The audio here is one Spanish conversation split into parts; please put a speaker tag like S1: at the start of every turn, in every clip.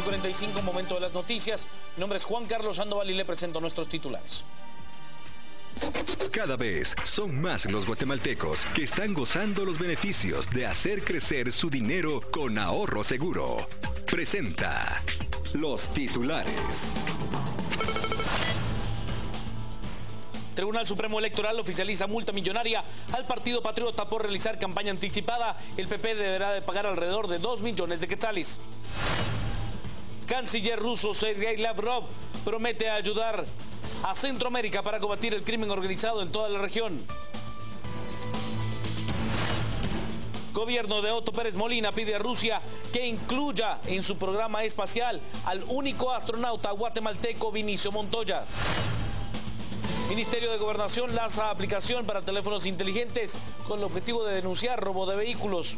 S1: 8:45, momento de las noticias. Mi nombre es Juan Carlos Sandoval y le presento nuestros titulares.
S2: Cada vez son más los guatemaltecos que están gozando los beneficios de hacer crecer su dinero con ahorro seguro. Presenta los titulares.
S1: Tribunal Supremo Electoral oficializa multa millonaria al Partido Patriota por realizar campaña anticipada. El PP deberá de pagar alrededor de 2 millones de quetzales. Canciller ruso Sergei Lavrov promete ayudar a Centroamérica para combatir el crimen organizado en toda la región. Gobierno de Otto Pérez Molina pide a Rusia que incluya en su programa espacial al único astronauta guatemalteco Vinicio Montoya. Ministerio de Gobernación lanza aplicación para teléfonos inteligentes con el objetivo de denunciar robo de vehículos.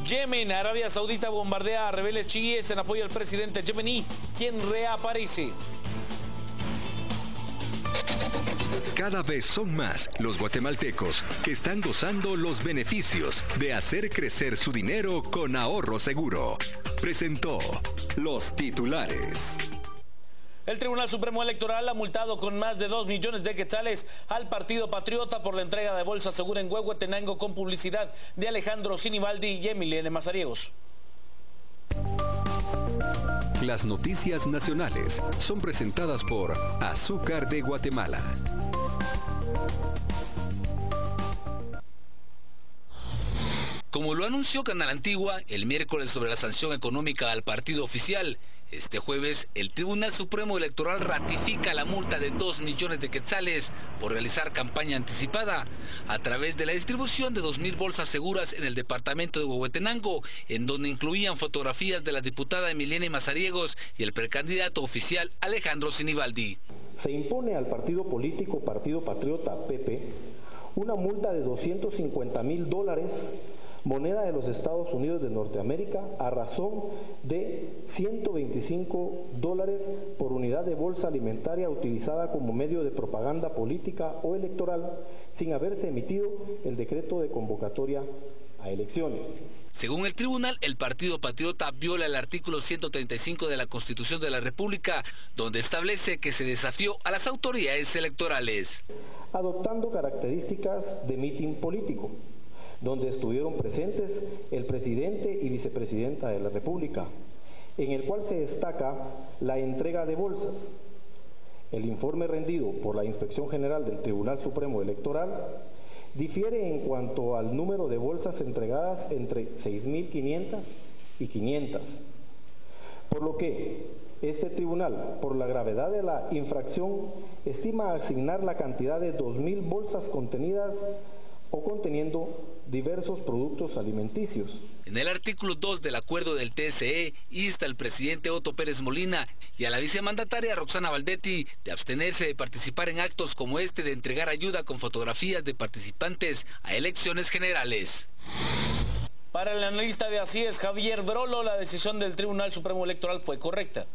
S1: Yemen, Arabia Saudita bombardea a rebeldes chiíes en apoyo al presidente yemení, quien reaparece.
S2: Cada vez son más los guatemaltecos que están gozando los beneficios de hacer crecer su dinero con ahorro seguro. Presentó los titulares.
S1: El Tribunal Supremo Electoral ha multado con más de 2 millones de quetzales al Partido Patriota por la entrega de bolsa segura en Huehuetenango con publicidad de Alejandro Sinibaldi y Emiliano Mazariegos.
S2: Las noticias nacionales son presentadas por Azúcar de Guatemala.
S3: Como lo anunció Canal Antigua el miércoles sobre la sanción económica al partido oficial, este jueves el Tribunal Supremo Electoral ratifica la multa de 2 millones de quetzales por realizar campaña anticipada a través de la distribución de 2.000 bolsas seguras en el departamento de Huehuetenango, en donde incluían fotografías de la diputada Emiliana Mazariegos y el precandidato oficial Alejandro Sinibaldi.
S4: Se impone al partido político Partido Patriota, PP, una multa de $250,000, moneda de los Estados Unidos de Norteamérica, a razón de $125 por unidad de bolsa alimentaria utilizada como medio de propaganda política o electoral, sin haberse emitido el decreto de convocatoria a elecciones.
S3: Según el tribunal, el Partido Patriota viola el artículo 135 de la Constitución de la República, donde establece que se desafió a las autoridades electorales,
S4: adoptando características de mitin político, donde estuvieron presentes el presidente y vicepresidenta de la República, en el cual se destaca la entrega de bolsas. El informe rendido por la Inspección General del Tribunal Supremo Electoral difiere en cuanto al número de bolsas entregadas entre 6.500 y 500, por lo que este tribunal, por la gravedad de la infracción, estima asignar la cantidad de 2.000 bolsas contenidas o conteniendo diversos productos alimenticios.
S3: En el artículo 2 del acuerdo del TSE, insta al presidente Otto Pérez Molina y a la vicemandataria Roxana Valdetti de abstenerse de participar en actos como este de entregar ayuda con fotografías de participantes a elecciones generales.
S1: Para el analista de Así es, Javier Brolo, la decisión del Tribunal Supremo Electoral fue correcta.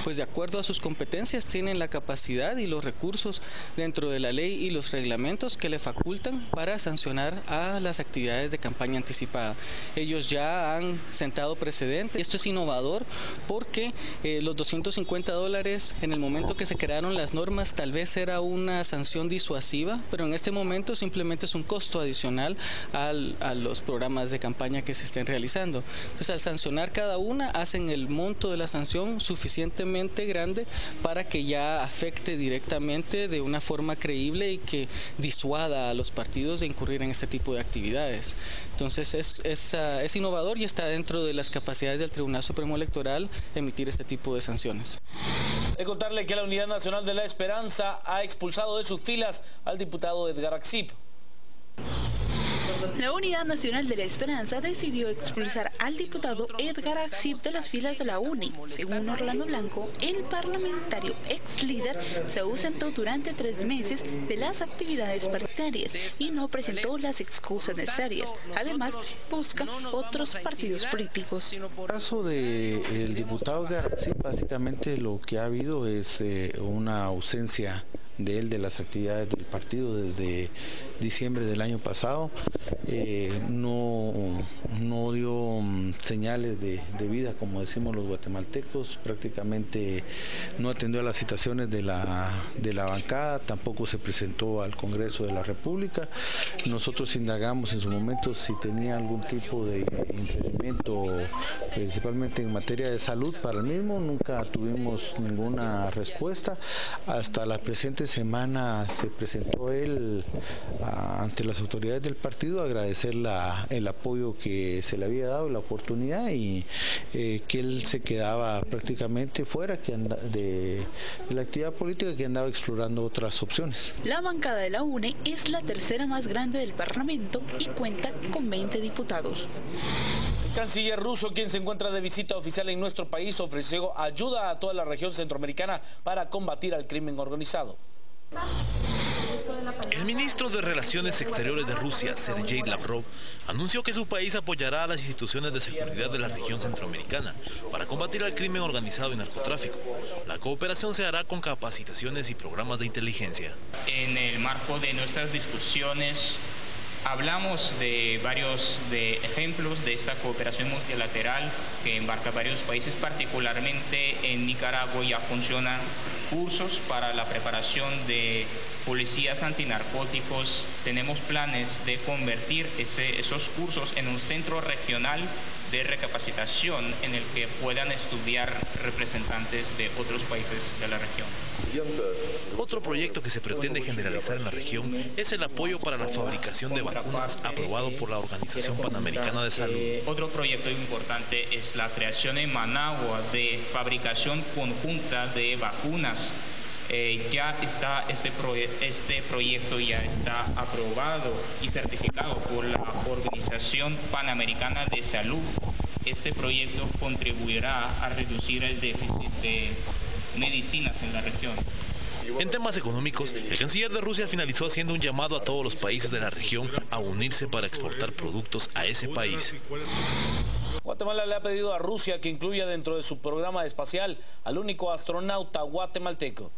S5: Pues de acuerdo a sus competencias tienen la capacidad y los recursos dentro de la ley y los reglamentos que le facultan para sancionar a las actividades de campaña anticipada. Ellos ya han sentado precedentes. Esto es innovador porque los $250 en el momento que se crearon las normas tal vez era una sanción disuasiva, pero en este momento simplemente es un costo adicional a los programas de campaña que se estén realizando. Entonces, al sancionar cada una, hacen el monto de la sanción suficientemente grande para que ya afecte directamente de una forma creíble y que disuada a los partidos de incurrir en este tipo de actividades. Entonces es innovador y está dentro de las capacidades del Tribunal Supremo Electoral emitir este tipo de sanciones.
S1: De contarle que la Unidad Nacional de la Esperanza ha expulsado de sus filas al diputado Edgar Axip.
S6: La Unidad Nacional de la Esperanza decidió expulsar al diputado Edgar Axip de las filas de la UNI. Según Orlando Blanco, el parlamentario ex líder se ausentó durante 3 meses de las actividades partidarias y no presentó las excusas necesarias. Además, busca otros partidos políticos.
S7: En el caso del diputado Edgar Axip, básicamente lo que ha habido es una ausencia de las actividades del partido desde diciembre del año pasado. No dio señales de vida, como decimos los guatemaltecos, prácticamente no atendió a las citaciones de la bancada, tampoco se presentó al Congreso de la República. Nosotros indagamos en su momento si tenía algún tipo de impedimento, principalmente en materia de salud para el mismo, nunca tuvimos ninguna respuesta. Hasta la presente semana se presentó él ante las autoridades del partido a agradecer el apoyo que se le había dado, la oportunidad, y que él se quedaba prácticamente fuera de la actividad política, que andaba explorando otras opciones.
S6: La bancada de la UNE es la tercera más grande del Parlamento y cuenta con 20 diputados.
S1: El canciller ruso, quien se encuentra de visita oficial en nuestro país, ofreció ayuda a toda la región centroamericana para combatir al crimen organizado.
S8: El ministro de Relaciones Exteriores de Rusia, Sergei Lavrov, anunció que su país apoyará a las instituciones de seguridad de la región centroamericana para combatir al crimen organizado y narcotráfico. La cooperación se hará con capacitaciones y programas de inteligencia.
S9: En el marco de nuestras discusiones hablamos de varios ejemplos de esta cooperación multilateral que embarca varios países, particularmente en Nicaragua ya funcionan cursos para la preparación de policías antinarcóticos. Tenemos planes de convertir esos cursos en un centro regional de recapacitación en el que puedan estudiar representantes de otros países de la región.
S8: Otro proyecto que se pretende generalizar en la región es el apoyo para la fabricación de vacunas aprobado por la Organización Panamericana de Salud.
S9: Otro proyecto importante es la creación en Managua de fabricación conjunta de vacunas. Ya está este proyecto ya está aprobado y certificado por la Organización Panamericana de Salud. Este proyecto contribuirá a reducir el déficit de medicinas en la región.
S8: En temas económicos, el canciller de Rusia finalizó haciendo un llamado a todos los países de la región a unirse para exportar productos a ese país.
S1: Guatemala le ha pedido a Rusia que incluya dentro de su programa espacial al único astronauta guatemalteco.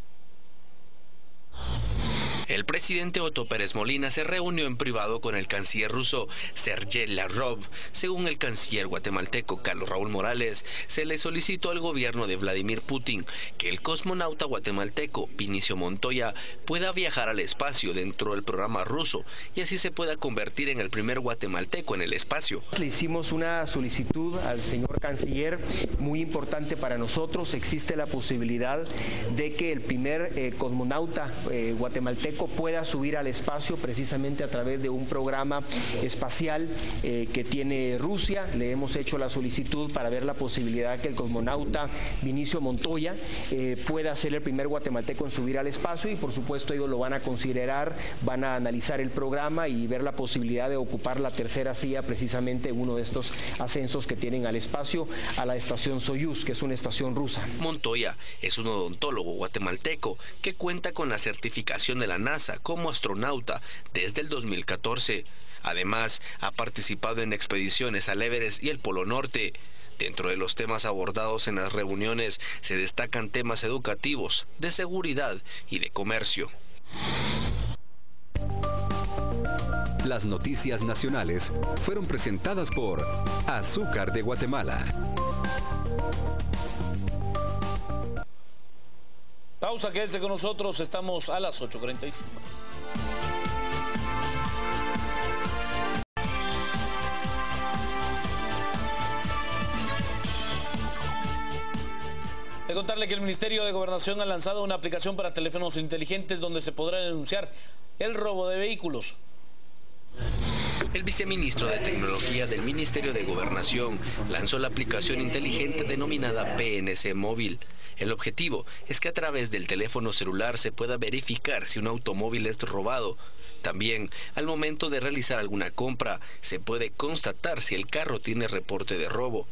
S10: El presidente Otto Pérez Molina se reunió en privado con el canciller ruso Sergei Lavrov. Según el canciller guatemalteco Carlos Raúl Morales, se le solicitó al gobierno de Vladimir Putin que el cosmonauta guatemalteco Vinicio Montoya pueda viajar al espacio dentro del programa ruso y así se pueda convertir en el primer guatemalteco en el espacio.
S11: Le hicimos una solicitud al señor canciller muy importante para nosotros. Existe la posibilidad de que el primer cosmonauta guatemalteco pueda subir al espacio precisamente a través de un programa espacial que tiene Rusia. Le hemos hecho la solicitud para ver la posibilidad que el cosmonauta Vinicio Montoya pueda ser el primer guatemalteco en subir al espacio, y por supuesto ellos lo van a considerar, van a analizar el programa y ver la posibilidad de ocupar la tercera silla precisamente en uno de estos ascensos que tienen al espacio, a la estación Soyuz, que es una estación rusa.
S10: Montoya es un odontólogo guatemalteco que cuenta con la certificación de la NASA como astronauta desde el 2014. Además, ha participado en expediciones al Everest y el Polo Norte. Dentro de los temas abordados en las reuniones se destacan temas educativos, de seguridad y de comercio.
S2: Las noticias nacionales fueron presentadas por Azúcar de Guatemala.
S1: Pausa, quédese con nosotros, estamos a las 8:45. De contarle que el Ministerio de Gobernación ha lanzado una aplicación para teléfonos inteligentes donde se podrá denunciar el robo de vehículos.
S10: El viceministro de Tecnología del Ministerio de Gobernación lanzó la aplicación inteligente denominada PNC Móvil. El objetivo es que a través del teléfono celular se pueda verificar si un automóvil es robado. También, al momento de realizar alguna compra, se puede constatar si el carro tiene reporte de robo.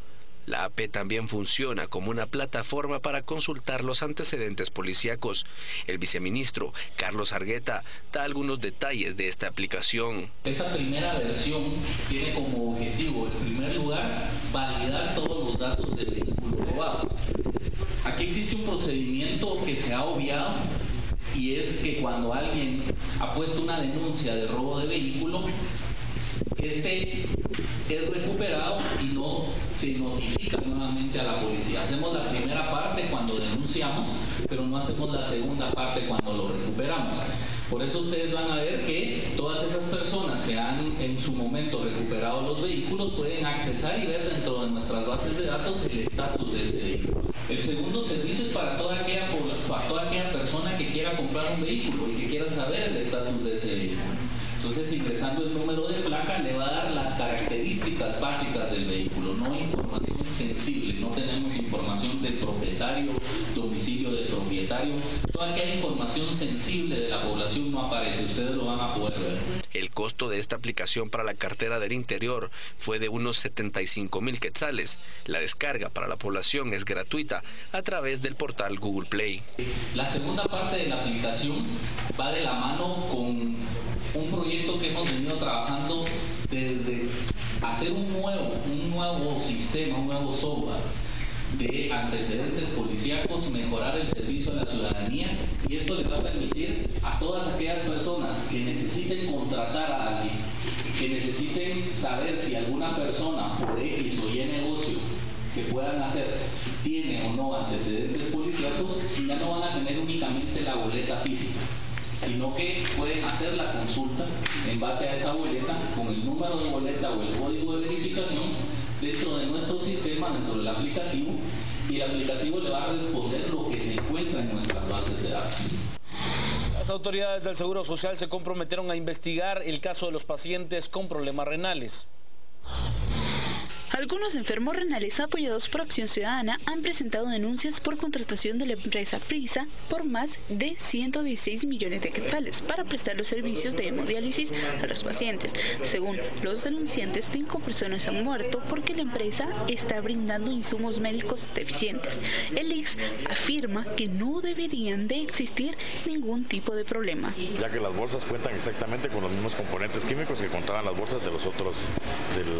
S10: La AP también funciona como una plataforma para consultar los antecedentes policíacos. El viceministro Carlos Argueta da algunos detalles de esta aplicación.
S12: Esta primera versión tiene como objetivo, en primer lugar, validar todos los datos del vehículo robado. Aquí existe un procedimiento que se ha obviado, y es que cuando alguien ha puesto una denuncia de robo de vehículo, este es recuperado y no se notifica nuevamente a la policía. Hacemos la primera parte cuando denunciamos, pero no hacemos la segunda parte cuando lo recuperamos. Por eso ustedes van a ver que todas esas personas que han en su momento recuperado los vehículos pueden accesar y ver dentro de nuestras bases de datos el estatus de ese vehículo. El segundo servicio es para toda aquella persona que quiera comprar un vehículo y que quiera saber el estatus de ese vehículo. Entonces, ingresando el número de placa, le va a dar las características básicas del vehículo, no información sensible. No tenemos información del propietario, domicilio del propietario. Toda aquella información sensible de la población no aparece. Ustedes lo van a poder ver.
S10: El costo de esta aplicación para la cartera del interior fue de unos 75,000 quetzales. La descarga para la población es gratuita a través del portal Google Play.
S12: La segunda parte de la aplicación va de la mano con un proyecto que hemos venido trabajando desde hacer un nuevo sistema, un nuevo software de antecedentes policíacos, mejorar el servicio a la ciudadanía, y esto le va a permitir a todas aquellas personas que necesiten contratar a alguien, que necesiten saber si alguna persona por X o Y negocio que puedan hacer tiene o no antecedentes policíacos, ya no van a tener únicamente la boleta física, sino que pueden hacer la consulta en base a esa boleta, con el número de boleta o el código de verificación dentro de nuestro sistema, dentro del aplicativo, y el aplicativo le va a responder lo que se encuentra en nuestras bases de datos.
S1: Las autoridades del Seguro Social se comprometieron a investigar el caso de los pacientes con problemas renales.
S6: Algunos enfermos renales apoyados por Acción Ciudadana han presentado denuncias por contratación de la empresa Prisa por más de 116 millones de quetzales para prestar los servicios de hemodiálisis a los pacientes. Según los denunciantes, 5 personas han muerto porque la empresa está brindando insumos médicos deficientes. El IX afirma que no deberían de existir ningún tipo de problema,
S13: ya que las bolsas cuentan exactamente con los mismos componentes químicos que contaban las bolsas de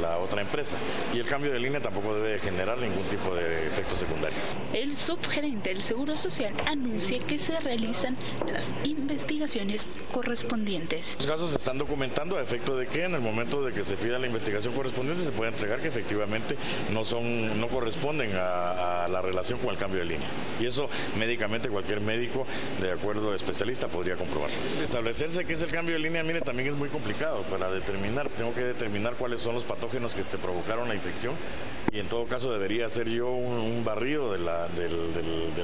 S13: la otra empresa. Y el cambio de línea tampoco debe generar ningún tipo de efecto secundario.
S6: El subgerente del Seguro Social anuncia que se realizan las investigaciones correspondientes.
S13: Los casos se están documentando a efecto de que en el momento de que se pida la investigación correspondiente se puede entregar que efectivamente no corresponden a la relación con el cambio de línea. Y eso médicamente cualquier médico, de acuerdo especialista, podría comprobar. Establecerse qué es el cambio de línea, mire, también es muy complicado para determinar. Tengo que determinar cuáles son los patógenos que provocaron la infección, y en todo caso debería hacer yo un barrido de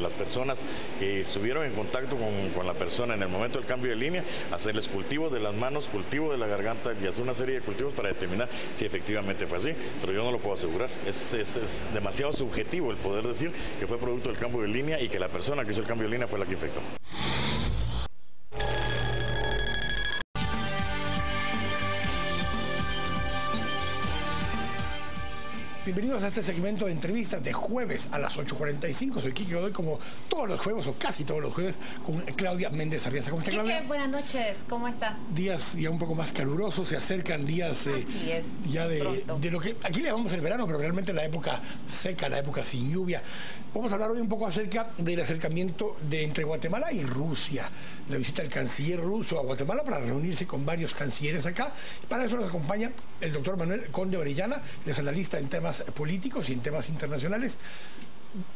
S13: las personas que estuvieron en contacto con la persona en el momento del cambio de línea, hacerles cultivo de las manos, cultivo de la garganta y hacer una serie de cultivos para determinar si efectivamente fue así, pero yo no lo puedo asegurar. Es demasiado subjetivo el poder decir que fue producto del cambio de línea y que la persona que hizo el cambio de línea fue la que infectó.
S14: Bienvenidos a este segmento de entrevistas de jueves a las 8:45. Soy Quique Godoy, como todos los jueves, o casi todos los jueves, con Claudia Méndez Arriaza. ¿Cómo está, Claudia?
S15: Quique, buenas noches. ¿Cómo está?
S14: Días ya un poco más calurosos, se acercan días ya de lo que aquí le llamamos el verano, pero realmente la época seca, la época sin lluvia. Vamos a hablar hoy un poco acerca del acercamiento entre Guatemala y Rusia. La visita del canciller ruso a Guatemala para reunirse con varios cancilleres acá. Para eso nos acompaña el doctor Manuel Conde Orellana, es analista en temas políticos y en temas internacionales.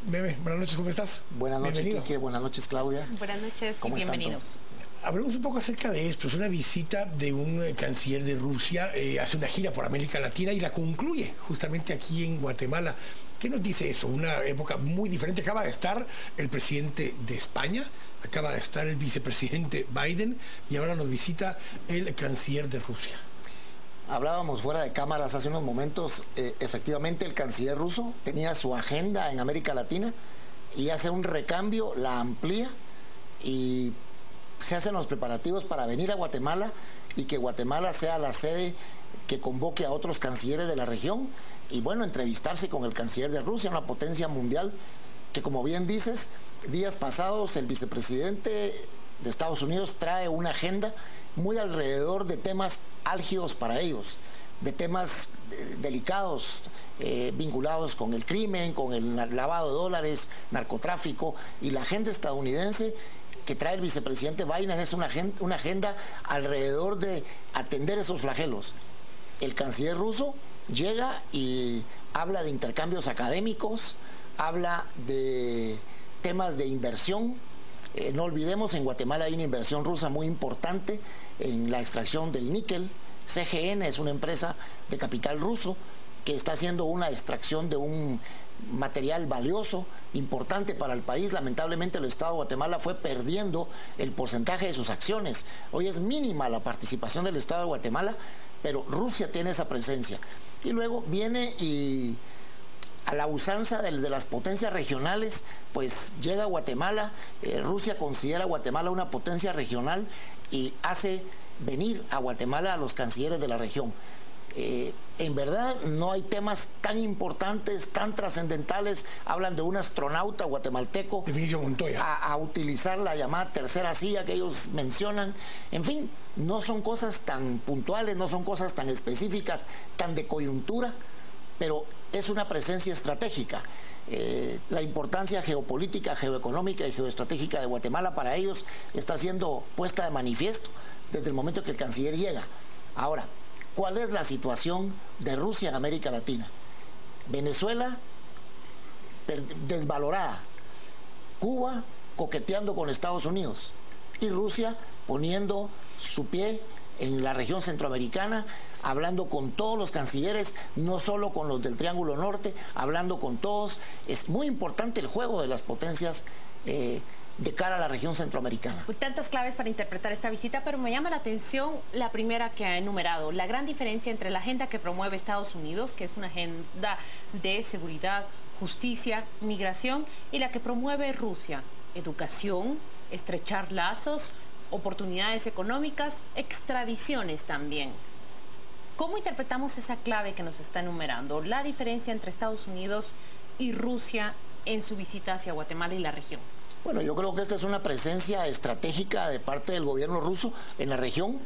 S14: Bebe, buenas noches, ¿cómo estás?
S16: Buenas noches, Quique. Buenas noches, Claudia.
S15: Buenas noches y bienvenidos.
S14: Hablemos un poco acerca de esto. Es una visita de un canciller de Rusia, hace una gira por América Latina y la concluye justamente aquí en Guatemala. ¿Qué nos dice eso? Una época muy diferente. Acaba de estar el presidente de España, acaba de estar el vicepresidente Biden y ahora nos visita el canciller de Rusia.
S16: Hablábamos fuera de cámaras hace unos momentos, efectivamente el canciller ruso tenía su agenda en América Latina y hace un recambio, la amplía y se hacen los preparativos para venir a Guatemala y que Guatemala sea la sede que convoque a otros cancilleres de la región y bueno, entrevistarse con el canciller de Rusia, una potencia mundial que, como bien dices, días pasados el vicepresidente de Estados Unidos trae una agenda muy alrededor de temas álgidos para ellos, de temas delicados vinculados con el crimen, con el lavado de dólares, narcotráfico, y la agenda estadounidense que trae el vicepresidente Biden es una agenda alrededor de atender esos flagelos. El canciller ruso llega y habla de intercambios académicos, habla de temas de inversión. No olvidemos, en Guatemala hay una inversión rusa muy importante en la extracción del níquel. CGN es una empresa de capital ruso que está haciendo una extracción de un material valioso, importante para el país. Lamentablemente el Estado de Guatemala fue perdiendo el porcentaje de sus acciones. Hoy es mínima la participación del Estado de Guatemala, pero Rusia tiene esa presencia. Y luego viene y a la usanza de las potencias regionales, pues llega a Guatemala. Rusia considera a Guatemala una potencia regional y hace venir a Guatemala a los cancilleres de la región. En verdad no hay temas tan importantes, tan trascendentales. Hablan de un astronauta guatemalteco a utilizar la llamada tercera silla que ellos mencionan. En fin, no son cosas tan puntuales, no son cosas tan específicas, tan de coyuntura, pero es una presencia estratégica. La importancia geopolítica, geoeconómica y geoestratégica de Guatemala para ellos está siendo puesta de manifiesto desde el momento que el canciller llega. Ahora, ¿cuál es la situación de Rusia en América Latina? Venezuela desvalorada, Cuba coqueteando con Estados Unidos y Rusia poniendo su pie en la región centroamericana, hablando con todos los cancilleres, no solo con los del Triángulo Norte, hablando con todos. Es muy importante el juego de las potencias de cara a la región centroamericana.
S15: Tantas claves para interpretar esta visita, pero me llama la atención la primera que ha enumerado, la gran diferencia entre la agenda que promueve Estados Unidos, que es una agenda de seguridad, justicia, migración, y la que promueve Rusia, educación, estrechar lazos, oportunidades económicas, extradiciones también. ¿Cómo interpretamos esa clave que nos está enumerando, la diferencia entre Estados Unidos y Rusia en su visita hacia Guatemala y la región?
S16: Bueno, yo creo que esta es una presencia estratégica de parte del gobierno ruso en la región.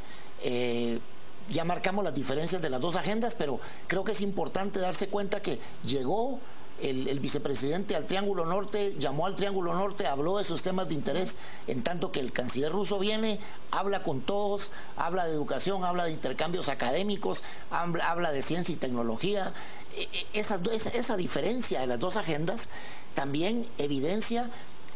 S16: Ya marcamos las diferencias de las dos agendas, pero creo que es importante darse cuenta que llegó el vicepresidente al Triángulo Norte, llamó al Triángulo Norte, habló de sus temas de interés, en tanto que el canciller ruso viene, habla con todos, habla de educación, habla de intercambios académicos, habla de ciencia y tecnología. Esa diferencia de las dos agendas también evidencia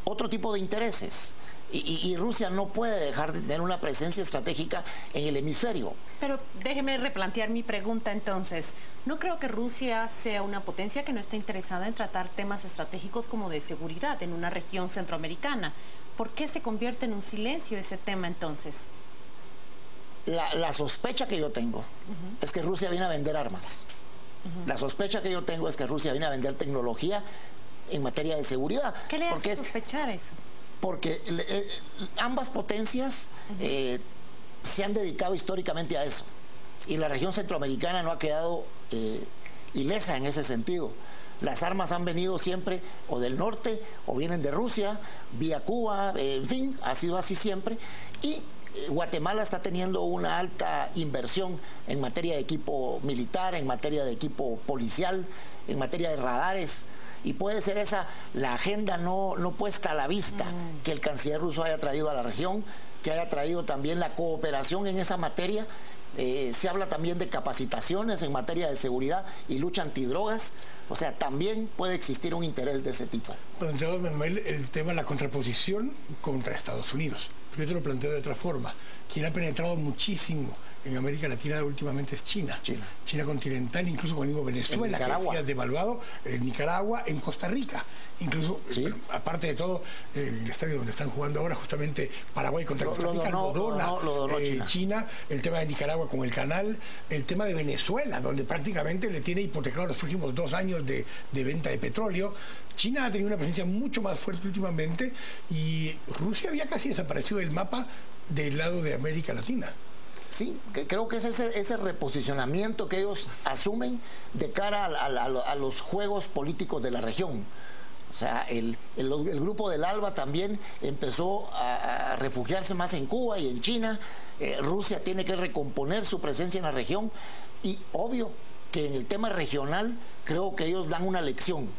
S16: otro tipo de intereses. Y Rusia no puede dejar de tener una presencia estratégica en el hemisferio.
S15: Pero déjeme replantear mi pregunta entonces. No creo que Rusia sea una potencia que no esté interesada en tratar temas estratégicos como de seguridad en una región centroamericana. ¿Por qué se convierte en un silencio ese tema entonces?
S16: La sospecha que yo tengo es que Rusia viene a vender armas. La sospecha que yo tengo es que Rusia viene a vender tecnología en materia de seguridad.
S15: ¿Qué le hace sospechar eso?
S16: Porque ambas potencias se han dedicado históricamente a eso. Y la región centroamericana no ha quedado ilesa en ese sentido. Las armas han venido siempre o del norte o vienen de Rusia, vía Cuba, en fin, ha sido así siempre. Y Guatemala está teniendo una alta inversión en materia de equipo militar, en materia de equipo policial, en materia de radares. Y puede ser esa la agenda no puesta a la vista que el canciller ruso haya traído a la región, que haya traído también la cooperación en esa materia. Se habla también de capacitaciones en materia de seguridad y lucha antidrogas. O sea, también puede existir un interés de ese tipo.
S14: Planteado, Manuel, el tema de la contraposición contra Estados Unidos. Yo te lo planteo de otra forma. Quien ha penetrado muchísimo en América Latina últimamente es China. China continental, incluso con el mismo Venezuela, que se ha devaluado, en Nicaragua, en Costa Rica. Incluso, bueno, aparte de todo, el estadio donde están jugando ahora, justamente Paraguay contra Costa Rica, lo donó China, el tema de Nicaragua con el canal, el tema de Venezuela, donde prácticamente le tiene hipotecado los próximos 2 años de venta de petróleo. China ha tenido una presencia mucho más fuerte últimamente y Rusia había casi desaparecido del mapa del lado de América Latina.
S16: Sí, que creo que es ese reposicionamiento que ellos asumen de cara a los juegos políticos de la región. O sea, el grupo del ALBA también empezó a refugiarse más en Cuba y en China. Rusia tiene que recomponer su presencia en la región y obvio que en el tema regional creo que ellos dan una lección.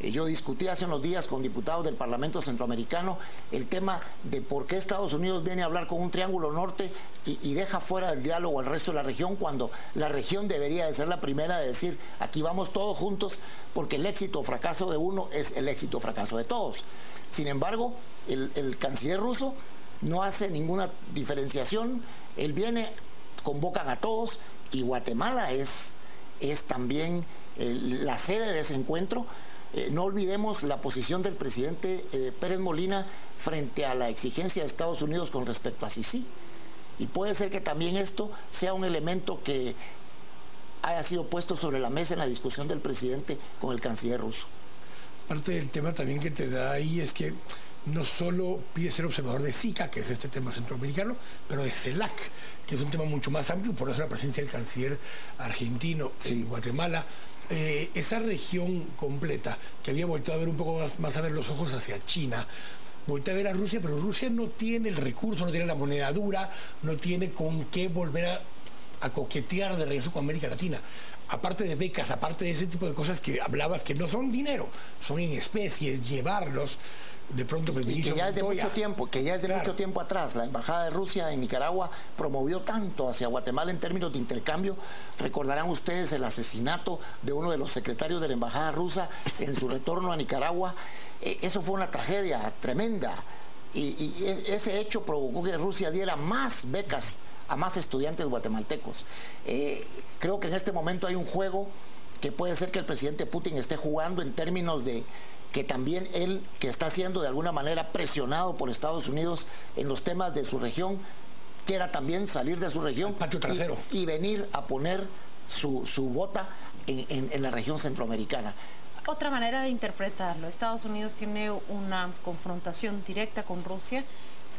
S16: Yo discutí hace unos días con diputados del Parlamento Centroamericano el tema de por qué Estados Unidos viene a hablar con un triángulo norte y deja fuera del diálogo al resto de la región, cuando la región debería de ser la primera de decir, aquí vamos todos juntos, porque el éxito o fracaso de uno es el éxito o fracaso de todos. Sin embargo, el canciller ruso no hace ninguna diferenciación, él viene, convocan a todos, y Guatemala es también la sede de ese encuentro. No olvidemos la posición del presidente Pérez Molina frente a la exigencia de Estados Unidos con respecto a Sisi. Y puede ser que también esto sea un elemento que haya sido puesto sobre la mesa en la discusión del presidente con el canciller ruso.
S14: Parte del tema también que te da ahí es que no solo pide ser observador de SICA, que es este tema centroamericano, pero de CELAC, que es un tema mucho más amplio, por eso la presencia del canciller argentino en Guatemala. Esa región completa, que había volteado a ver un poco más a ver los ojos hacia China, voltea a ver a Rusia, pero Rusia no tiene el recurso, no tiene la moneda dura, no tiene con qué volver a coquetear de regreso con América Latina. Aparte de becas, aparte de ese tipo de cosas que hablabas, que no son dinero, son en especies, llevarlos. De pronto,
S16: y que ya es de mucho tiempo, mucho tiempo atrás. La embajada de Rusia en Nicaragua promovió tanto hacia Guatemala en términos de intercambio. Recordarán ustedes el asesinato de uno de los secretarios de la embajada rusa en su retorno a Nicaragua. Eso fue una tragedia tremenda, y ese hecho provocó que Rusia diera más becas a más estudiantes guatemaltecos. Creo que en este momento hay un juego que puede ser que el presidente Putin esté jugando en términos de que también él, que está siendo de alguna manera presionado por Estados Unidos en los temas de su región, quiera también salir de su región y venir a poner su bota en la región centroamericana.
S15: Otra manera de interpretarlo: Estados Unidos tiene una confrontación directa con Rusia.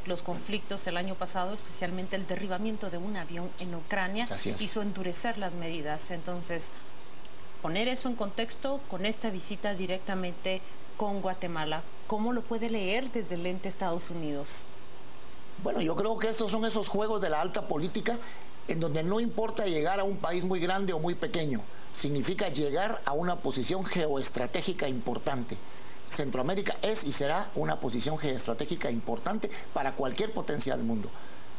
S15: Los conflictos el año pasado, especialmente el derribamiento de un avión en Ucrania, hizo endurecer las medidas. Entonces, poner eso en contexto con esta visita directamente con Guatemala, ¿cómo lo puede leer desde el lente Estados Unidos?
S16: Bueno, yo creo que estos son esos juegos de la alta política en donde no importa llegar a un país muy grande o muy pequeño, significa llegar a una posición geoestratégica importante. Centroamérica es y será una posición geoestratégica importante para cualquier potencia del mundo.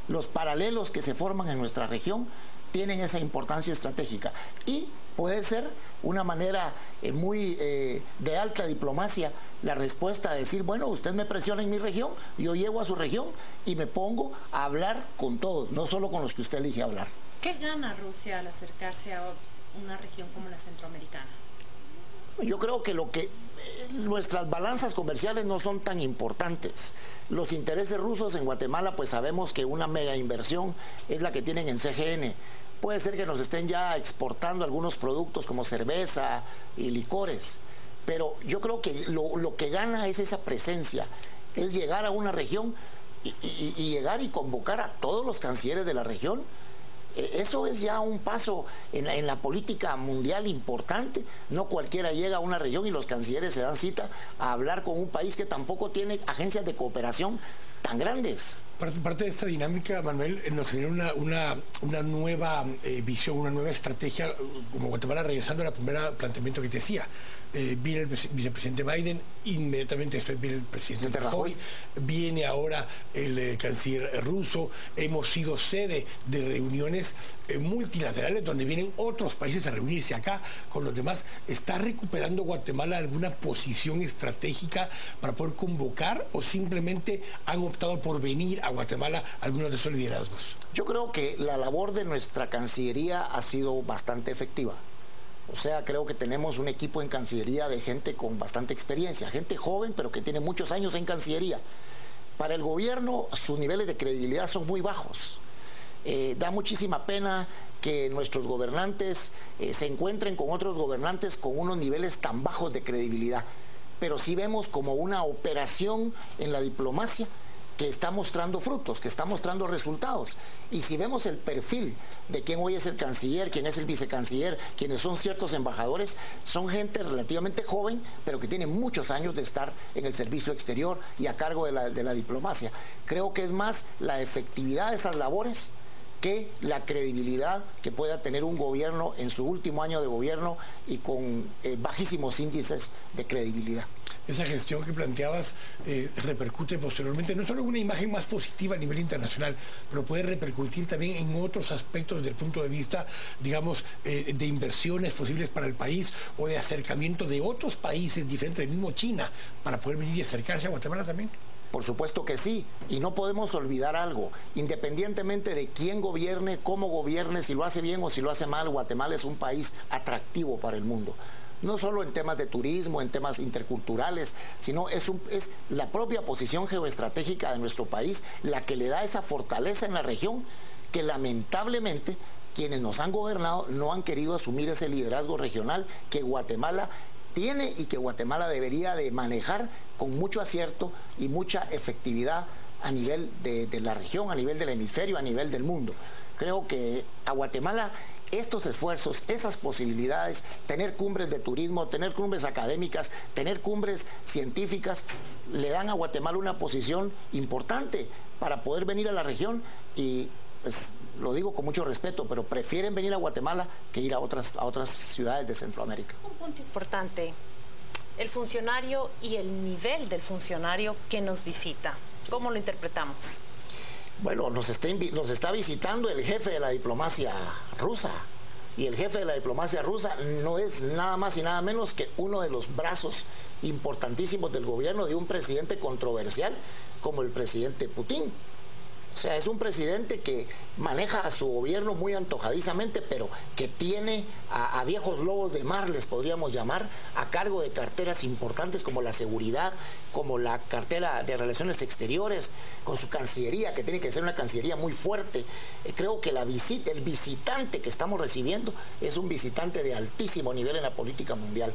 S16: Los paralelos que se forman en nuestra región tienen esa importancia estratégica, y puede ser una manera muy de alta diplomacia la respuesta a decir, bueno, usted me presiona en mi región, yo llego a su región y me pongo a hablar con todos, no solo con los que usted elige hablar.
S15: ¿Qué gana Rusia al acercarse a una región como la centroamericana?
S16: Yo creo que nuestras balanzas comerciales no son tan importantes. Los intereses rusos en Guatemala, pues sabemos que una mega inversión es la que tienen en CGN. Puede ser que nos estén ya exportando algunos productos como cerveza y licores, pero yo creo que lo que gana es esa presencia, es llegar a una región y llegar y convocar a todos los cancilleres de la región. Eso es ya un paso en la política mundial importante. No cualquiera llega a una región y los cancilleres se dan cita a hablar con un país que tampoco tiene agencias de cooperación tan grandes.
S14: Parte de esta dinámica, Manuel, nos genera una nueva visión, una nueva estrategia, como Guatemala, regresando al primer planteamiento que te decía. Viene el vicepresidente Biden, inmediatamente después viene el presidente Rajoy, viene ahora el canciller ruso. Hemos sido sede de reuniones multilaterales donde vienen otros países a reunirse acá con los demás. ¿Está recuperando Guatemala alguna posición estratégica para poder convocar, o simplemente han optado por venir a Guatemala algunos de esos liderazgos?
S16: Yo creo que la labor de nuestra Cancillería ha sido bastante efectiva. O sea, creo que tenemos un equipo en Cancillería de gente con bastante experiencia, gente joven pero que tiene muchos años en Cancillería. Para el gobierno sus niveles de credibilidad son muy bajos. Da muchísima pena que nuestros gobernantes se encuentren con otros gobernantes con unos niveles tan bajos de credibilidad. Pero sí vemos como una operación en la diplomacia que está mostrando frutos, que está mostrando resultados. Y si vemos el perfil de quién hoy es el canciller, quién es el vicecanciller, quiénes son ciertos embajadores, son gente relativamente joven, pero que tiene muchos años de estar en el servicio exterior y a cargo de la diplomacia. Creo que es más la efectividad de esas labores que la credibilidad que pueda tener un gobierno en su último año de gobierno y con bajísimos índices de credibilidad.
S14: Esa gestión que planteabas repercute posteriormente no solo en una imagen más positiva a nivel internacional, pero puede repercutir también en otros aspectos desde el punto de vista, digamos, de inversiones posibles para el país o de acercamiento de otros países diferentes del mismo China para poder venir y acercarse a Guatemala también.
S16: Por supuesto que sí, y no podemos olvidar algo, independientemente de quién gobierne, cómo gobierne, si lo hace bien o si lo hace mal, Guatemala es un país atractivo para el mundo. No solo en temas de turismo, en temas interculturales, sino es la propia posición geoestratégica de nuestro país la que le da esa fortaleza en la región que lamentablemente quienes nos han gobernado no han querido asumir ese liderazgo regional que Guatemala tiene y que Guatemala debería de manejar con mucho acierto y mucha efectividad a nivel de la región, a nivel del hemisferio, a nivel del mundo. Creo que a Guatemala estos esfuerzos, esas posibilidades, tener cumbres de turismo, tener cumbres académicas, tener cumbres científicas, le dan a Guatemala una posición importante para poder venir a la región y, pues, lo digo con mucho respeto, pero prefieren venir a Guatemala que ir a otras ciudades de Centroamérica.
S15: Un punto importante, el funcionario y el nivel del funcionario que nos visita. ¿Cómo lo interpretamos?
S16: Bueno, nos está visitando el jefe de la diplomacia rusa. Y el jefe de la diplomacia rusa no es nada más y nada menos que uno de los brazos importantísimos del gobierno de un presidente controversial como el presidente Putin. O sea, es un presidente que maneja a su gobierno muy antojadizamente, pero que tiene a viejos lobos de mar, les podríamos llamar, a cargo de carteras importantes como la seguridad, como la cartera de relaciones exteriores, con su cancillería, que tiene que ser una cancillería muy fuerte. Creo que el visitante que estamos recibiendo es un visitante de altísimo nivel en la política mundial.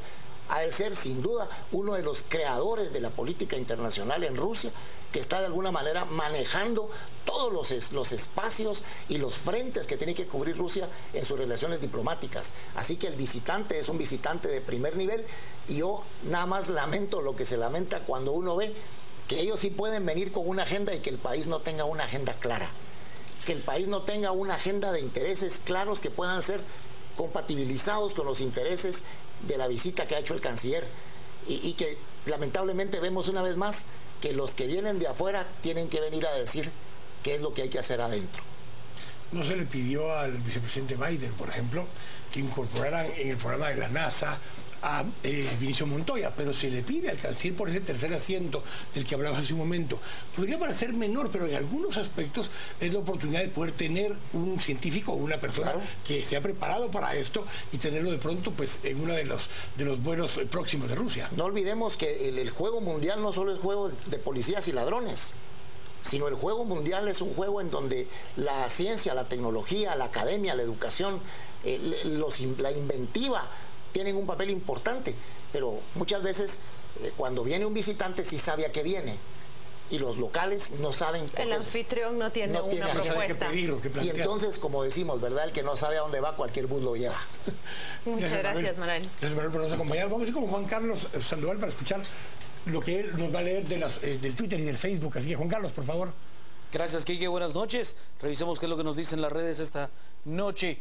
S16: Ha de ser, sin duda, uno de los creadores de la política internacional en Rusia, que está de alguna manera manejando todos los espacios y los frentes que tiene que cubrir Rusia en sus relaciones diplomáticas. Así que el visitante es un visitante de primer nivel y yo nada más lamento lo que se lamenta cuando uno ve que ellos sí pueden venir con una agenda y que el país no tenga una agenda clara, que el país no tenga una agenda de intereses claros que puedan ser compatibilizados con los intereses de la visita que ha hecho el canciller y que lamentablemente vemos una vez más que los que vienen de afuera tienen que venir a decir qué es lo que hay que hacer adentro.
S14: No se le pidió al vicepresidente Biden, por ejemplo, que incorporaran en el programa de la NASA a Vinicio Montoya, pero se le pide al canciller por ese tercer asiento del que hablaba hace un momento. Podría parecer menor, pero en algunos aspectos es la oportunidad de poder tener un científico o una persona que se ha preparado para esto y tenerlo de pronto pues en uno de los vuelos próximos de Rusia.
S16: No olvidemos que el juego mundial no solo es juego de policías y ladrones, sino el juego mundial es un juego en donde la ciencia, la tecnología, la academia, la educación, la inventiva tienen un papel importante, pero muchas veces cuando viene un visitante sí sabe a qué viene y los locales no saben.
S15: El anfitrión no tiene una propuesta.
S16: Y entonces, como decimos, ¿verdad? El que no sabe a dónde va, cualquier bus lo lleva.
S15: Muchas gracias, Manuel.
S14: Gracias, Manuel, por nos acompañar. Vamos a ir con Juan Carlos Sandoval para escuchar lo que él nos va a leer del Twitter y del Facebook. Así que, Juan Carlos, por favor.
S1: Gracias, Quique. Buenas noches. Revisemos qué es lo que nos dicen las redes esta noche.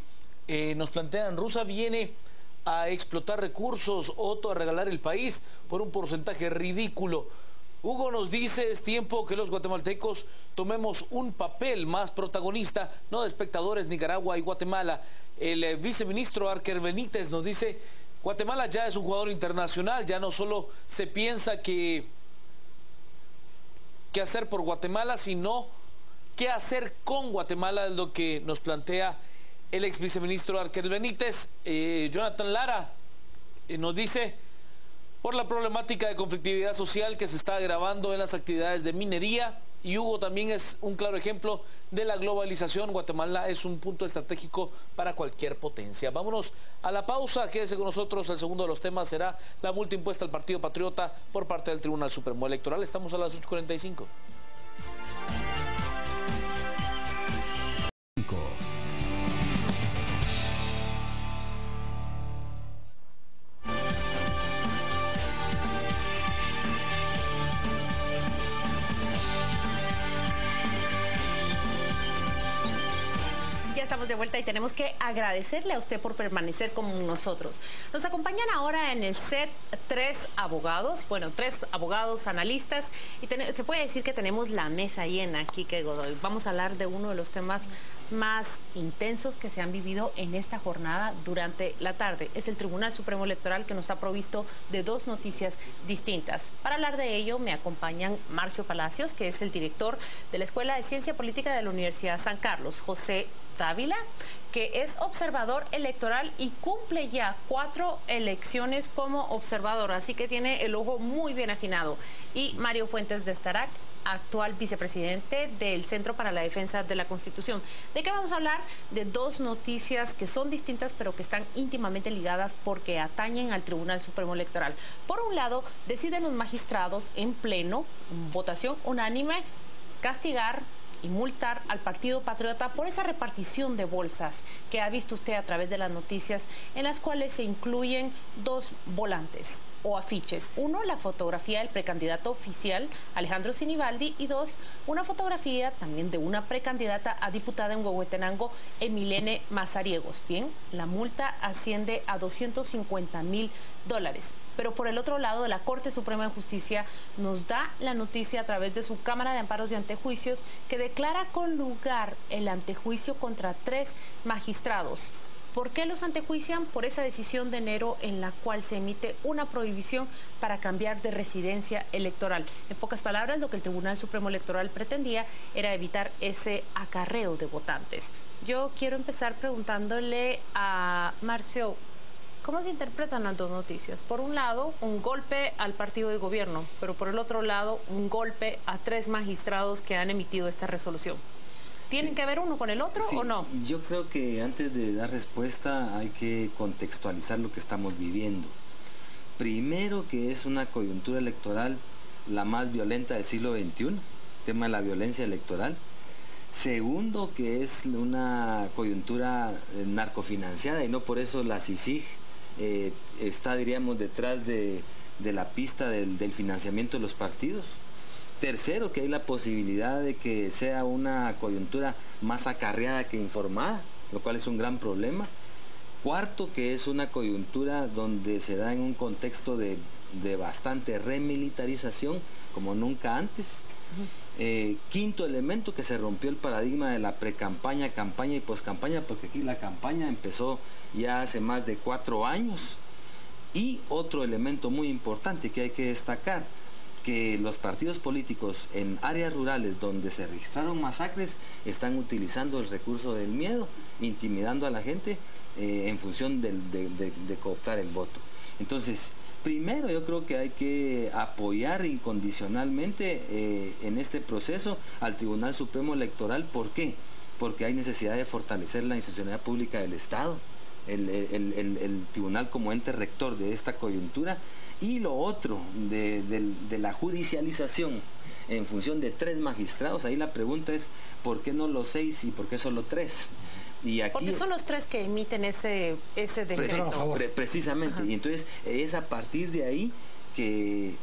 S1: Nos plantean, Rusia viene a explotar recursos, Otto a regalar el país por un porcentaje ridículo. Hugo nos dice, es tiempo que los guatemaltecos tomemos un papel más protagonista, no de espectadores, Nicaragua y Guatemala. El viceministro Arker Benítez nos dice, Guatemala ya es un jugador internacional, ya no solo se piensa qué hacer por Guatemala, sino qué hacer con Guatemala, es lo que nos plantea el ex viceministro Arker Benítez. Jonathan Lara nos dice, por la problemática de conflictividad social que se está agravando en las actividades de minería, y Hugo también es un claro ejemplo de la globalización. Guatemala es un punto estratégico para cualquier potencia. Vámonos a la pausa, quédese con nosotros. El segundo de los temas será la multa impuesta al Partido Patriota por parte del Tribunal Supremo Electoral. Estamos a las 8:45.
S15: estamos de vuelta y tenemos que agradecerle a usted por permanecer con nosotros. Nos acompañan ahora en el set tres abogados analistas, y se puede decir que tenemos la mesa llena, Quique Godoy. Vamos a hablar de uno de los temas más intensos que se han vivido en esta jornada durante la tarde. Es el Tribunal Supremo Electoral, que nos ha provisto de dos noticias distintas. Para hablar de ello me acompañan Marcio Palacios, que es el director de la Escuela de Ciencia Política de la Universidad San Carlos, José Dávila, que es observador electoral y cumple ya 4 elecciones como observador, así que tiene el ojo muy bien afinado, y Mario Fuentes de Starac, actual vicepresidente del Centro para la Defensa de la Constitución. ¿De qué vamos a hablar? De dos noticias que son distintas, pero que están íntimamente ligadas porque atañen al Tribunal Supremo Electoral. Por un lado, deciden los magistrados en pleno, votación unánime, castigar y multar al Partido Patriota por esa repartición de bolsas que ha visto usted a través de las noticias, en las cuales se incluyen 2 volantes o afiches. 1, la fotografía del precandidato oficial Alejandro Sinibaldi, y 2, una fotografía también de una precandidata a diputada en Huehuetenango, Emilene Mazariegos. Bien, la multa asciende a $250,000. Pero por el otro lado, la Corte Suprema de Justicia nos da la noticia a través de su Cámara de Amparos y Antejuicios, que declara con lugar el antejuicio contra 3 magistrados. ¿Por qué los antejuician? Por esa decisión de enero en la cual se emite una prohibición para cambiar de residencia electoral. En pocas palabras, lo que el Tribunal Supremo Electoral pretendía era evitar ese acarreo de votantes. Yo quiero empezar preguntándole a Marcio, ¿cómo se interpretan las dos noticias? Por un lado, un golpe al partido de gobierno, pero por el otro lado, un golpe a 3 magistrados que han emitido esta resolución. ¿Tienen que ver uno con el otro o no?
S17: Yo creo que antes de dar respuesta hay que contextualizar lo que estamos viviendo. Primero, que es una coyuntura electoral la más violenta del siglo XXI, el tema de la violencia electoral. Segundo, que es una coyuntura narcofinanciada, y no por eso la CICIG está, diríamos, detrás de la pista del financiamiento de los partidos. Tercero, que hay la posibilidad de que sea una coyuntura más acarreada que informada, lo cual es un gran problema. Cuarto, que es una coyuntura donde se da en un contexto de bastante remilitarización, como nunca antes. Quinto elemento, que se rompió el paradigma de la precampaña, campaña y poscampaña, porque aquí la campaña empezó ya hace más de 4 años. Y otro elemento muy importante que hay que destacar, que los partidos políticos en áreas rurales donde se registraron masacres están utilizando el recurso del miedo, intimidando a la gente en función de cooptar el voto. Entonces, primero yo creo que hay que apoyar incondicionalmente en este proceso al Tribunal Supremo Electoral. ¿Por qué? Porque hay necesidad de fortalecer la institucionalidad pública del Estado, el tribunal como ente rector de esta coyuntura. Y lo otro, de la judicialización en función de 3 magistrados, ahí la pregunta es, ¿por qué no los 6 y por qué solo 3? Y aquí,
S15: porque son los 3 que emiten ese decreto.
S17: Precisamente, y entonces es a partir de ahí que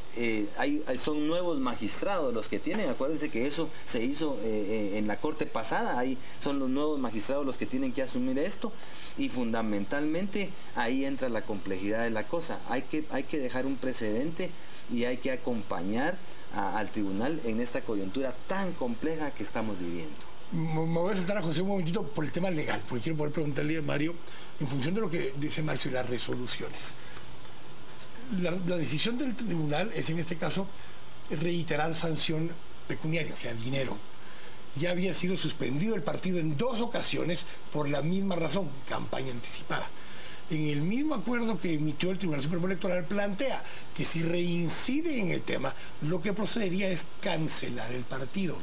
S17: son nuevos magistrados los que tienen. Acuérdense que eso se hizo en la corte pasada. Ahí son los nuevos magistrados los que tienen que asumir esto, y fundamentalmente ahí entra la complejidad de la cosa. Hay que dejar un precedente y hay que acompañar al tribunal en esta coyuntura tan compleja que estamos viviendo.
S14: Me voy a saltar a José un momentito por el tema legal, porque quiero poder preguntarle a Mario, en función de lo que dice Marcio y las resoluciones. La decisión del tribunal es, en este caso, reiterar sanción pecuniaria, o sea, dinero. Ya había sido suspendido el partido en 2 ocasiones por la misma razón, campaña anticipada. En el mismo acuerdo que emitió el Tribunal Supremo Electoral plantea que si reinciden en el tema, lo que procedería es cancelar el partido.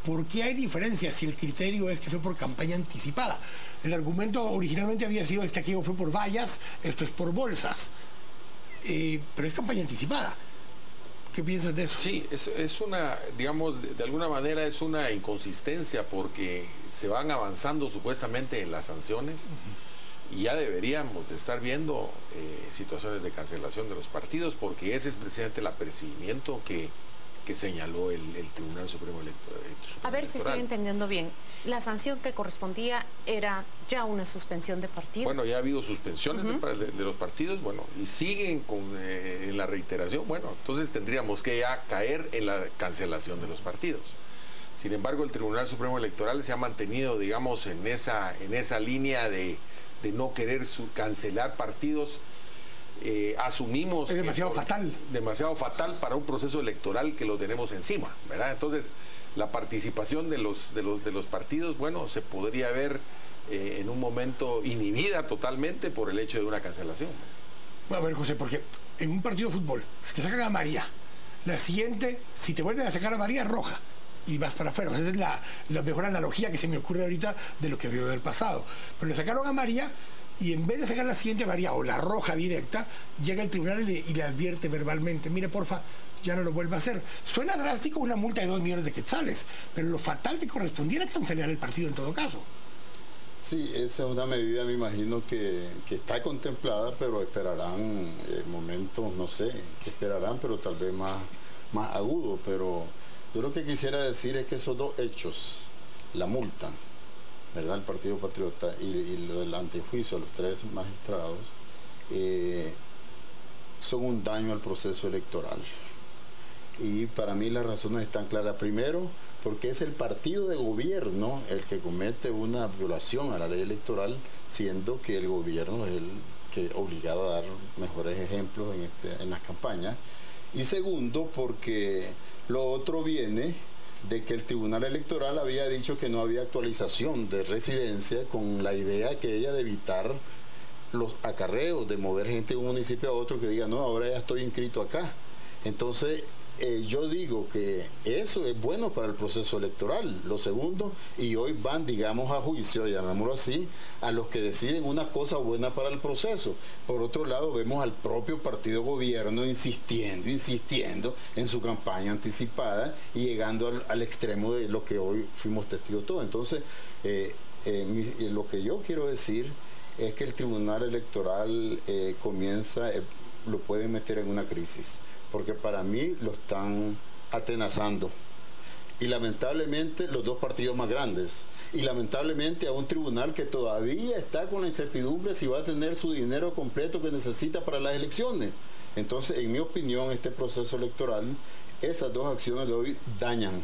S14: ¿Por qué hay diferencia si el criterio es que fue por campaña anticipada? El argumento originalmente había sido que aquello fue por vallas, esto es por bolsas. Pero es campaña anticipada. ¿Qué piensas de eso?
S18: Sí, es una, digamos, de alguna manera es una inconsistencia, porque se van avanzando supuestamente en las sanciones y ya deberíamos de estar viendo situaciones de cancelación de los partidos, porque ese es precisamente el apercibimiento que que señaló el Tribunal Supremo Electoral.
S15: A ver si estoy entendiendo bien. La sanción que correspondía era ya una suspensión de partido.
S18: Bueno, ya ha habido suspensiones de los partidos, bueno, y siguen en la reiteración. Bueno, entonces tendríamos que ya caer en la cancelación de los partidos. Sin embargo, el Tribunal Supremo Electoral se ha mantenido, digamos, en esa línea de no querer cancelar partidos. Asumimos
S14: es demasiado fatal.
S18: Demasiado fatal para un proceso electoral que lo tenemos encima, ¿verdad? Entonces, la participación de los partidos, bueno, se podría ver en un momento inhibida totalmente por el hecho de una cancelación.
S14: Bueno, a ver, José, porque en un partido de fútbol, si te sacan a María, la siguiente, si te vuelven a sacar a María, roja. Y vas para afuera. Esa es la mejor analogía que se me ocurre ahorita de lo que veo del pasado. Pero le sacaron a María y en vez de sacar la siguiente María o la roja directa, llega el tribunal y le advierte verbalmente, mire, porfa, ya no lo vuelva a hacer. Suena drástico una multa de 2 millones de quetzales, pero lo fatal que correspondiera cancelar el partido en todo caso.
S19: Sí, esa es una medida, me imagino, que está contemplada, pero esperarán momentos, no sé, que esperarán, pero tal vez más agudo. Pero yo lo que quisiera decir es que esos dos hechos, la multa, ¿verdad?, el Partido Patriota y lo del antejuicio a los 3 magistrados, son un daño al proceso electoral. Y para mí las razones están claras. Primero, porque es el partido de gobierno el que comete una violación a la ley electoral, siendo que el gobierno es el que es obligado a dar mejores ejemplos en las campañas. Y segundo, porque lo otro viene de que el Tribunal Electoral había dicho que no había actualización de residencia, con la idea que ella de evitar los acarreos, de mover gente de un municipio a otro que diga, no, ahora ya estoy inscrito acá. Entonces, yo digo que eso es bueno para el proceso electoral. Lo segundo, y hoy van, digamos, a juicio, llamémoslo así, a los que deciden una cosa buena para el proceso. Por otro lado, vemos al propio partido gobierno insistiendo en su campaña anticipada y llegando al extremo de lo que hoy fuimos testigos todos. Entonces, lo que yo quiero decir es que el Tribunal Electoral lo pueden meter en una crisis, porque para mí lo están atenazando. Y lamentablemente los dos partidos más grandes. Y lamentablemente a un tribunal que todavía está con la incertidumbre si va a tener su dinero completo que necesita para las elecciones. Entonces, en mi opinión, este proceso electoral, esas dos acciones de hoy dañan,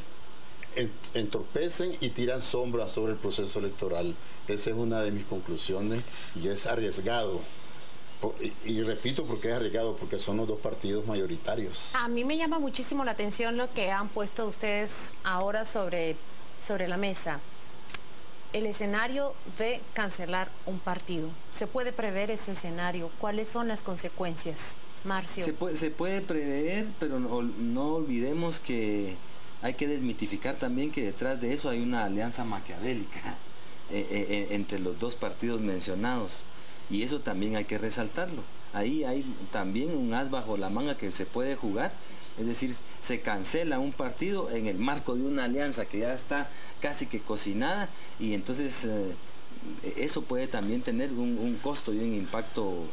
S19: entorpecen y tiran sombras sobre el proceso electoral. Esa es una de mis conclusiones y es arriesgado. Y repito, porque es arriesgado, porque son los dos partidos mayoritarios.
S15: A mí me llama muchísimo la atención lo que han puesto ustedes ahora sobre la mesa. El escenario de cancelar un partido. ¿Se puede prever ese escenario? ¿Cuáles son las consecuencias, Marcio?
S17: Se puede prever, pero no olvidemos que hay que desmitificar también que detrás de eso hay una alianza maquiavélica entre los dos partidos mencionados. Y eso también hay que resaltarlo. Ahí hay también un as bajo la manga que se puede jugar. Es decir, se cancela un partido en el marco de una alianza que ya está casi que cocinada, y entonces eso puede también tener un costo y un impacto.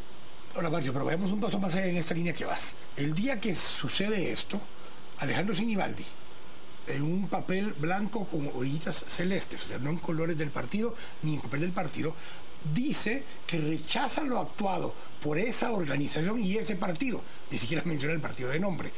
S14: Ahora, Marcio, pero veamos un paso más allá en esta línea que vas. El día que sucede esto, Alejandro Sinibaldi, en un papel blanco con orillitas celestes, o sea, no en colores del partido ni en papel del partido, dice que rechaza lo actuado por esa organización y ese partido, ni siquiera menciona el partido de nombre,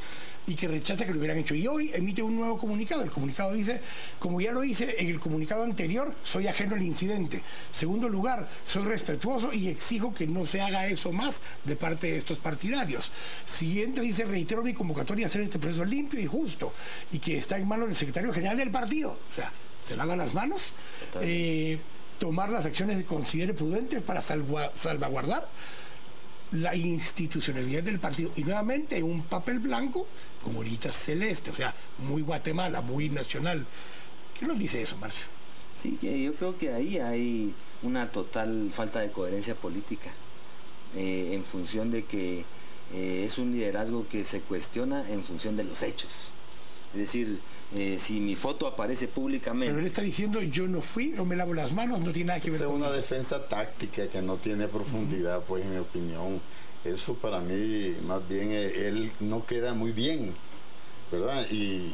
S14: y que rechaza que lo hubieran hecho. Y hoy emite un nuevo comunicado. El comunicado dice, como ya lo hice en el comunicado anterior, soy ajeno al incidente. Segundo lugar, soy respetuoso y exijo que no se haga eso más de parte de estos partidarios. Siguiente dice, reitero mi convocatoria a hacer este proceso limpio y justo, y que está en manos del secretario general del partido. O sea, se lava las manos, tomar las acciones que considere prudentes para salvaguardar la institucionalidad del partido. Y nuevamente un papel blanco con horitas celeste, o sea, muy Guatemala, muy nacional. ¿Qué nos dice eso, Marcio?
S17: Sí, que yo creo que ahí hay una total falta de coherencia política, en función de que es un liderazgo que se cuestiona en función de los hechos. Es decir, si mi foto aparece públicamente...
S14: Pero él está diciendo, yo no fui, no me lavo las manos, no tiene nada que ver con...
S19: Es una defensa táctica que no tiene profundidad, pues, en mi opinión. Eso para mí, más bien, él no queda muy bien. ¿verdad? Y